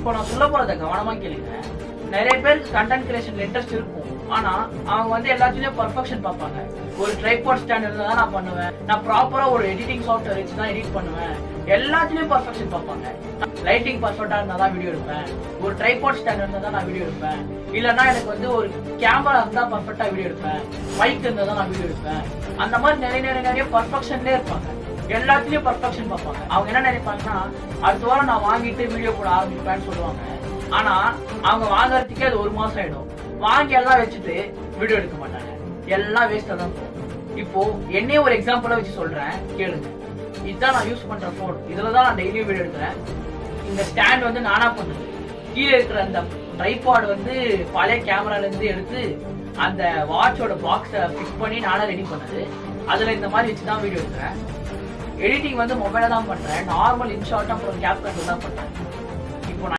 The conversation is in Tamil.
இப்போ நான் சொல்ல போறத கவனமா கேளுங்க. நிறைய பேருக்கு கண்டென்ட் கிரியேஷன்ல இன்ட்ரெஸ்ட் இருக்கும். ஆனா அவங்க வந்து எல்லாத்துலயும் பர்ஃபெக்ஷன் பார்ப்பாங்க. ஒரு ட்ரைபாட் ஸ்டாண்ட் இருந்தா தான் நான் பண்ணுவேன், நான் ப்ராப்பரா ஒரு எடிட்டிங் சாஃப்ட்வேர் வச்சு தான் எடிட் பண்ணுவேன், எல்லாத்துலயும் பர்ஃபெக்ஷன் பார்ப்பாங்க. லைட்டிங் பர்ஃபெக்டா இருந்தா தான் வீடியோ எடுப்பேன், ஒரு ட்ரைபாட் ஸ்டாண்ட் இருந்தா தான் நான் வீடியோ எடுப்பேன், இல்லன்னா எனக்கு வந்து ஒரு கேமரா இருந்தா பர்ஃபெக்டா வீடியோ எடுப்பேன், மைக் இருந்தா தான் நான் வீடியோ எடுப்பேன். அந்த மாதிரி நிறைய பர்ஃபெக்ஷன்லயே இருப்பாங்க. எல்லாத்துலயும் பர்ஃபெக்ஷன் பார்ப்பாங்க. அவங்க என்ன நினைப்பாங்கன்னா, அடுத்த வாரம் நான் வாங்கிட்டு வீடியோ போட ஆரம்பிப்பேன்னு சொல்லுவாங்க. ஆனா அவங்க வாங்குறதுக்கே அது 1 மாசம் ஆயிடும். வாங்கி எல்லாம் வச்சுட்டு வீடியோ எடுக்க மாட்டாங்க. எல்லாம் வேஸ்டா தான் போகும். இப்போ என்னையே ஒரு எக்ஸாம்பிளா வச்சு சொல்றேன், கேளுங்க. இதுதான் நான் யூஸ் பண்ற போன். இதுலதான் நான் டெய்லியும் வீடியோ எடுக்கிறேன். இந்த ஸ்டாண்ட் வந்து நானா பண்ணது. கீழே இருக்கிற அந்த ட்ரைபாட் வந்து பழைய கேமரால இருந்து எடுத்து அந்த வாட்சோட பாக்ஸை ஃபிக்ஸ் பண்ணி நானே ரெடி பண்ணது. அதுல இந்த மாதிரி வச்சுதான் வீடியோ எடுக்கிறேன். எடிட்டிங் வந்து மொபைல தான் பண்றேன். நார்மல் இன்ஷார்ட் அப்புறம் கேப்கட் தான் பண்றேன்.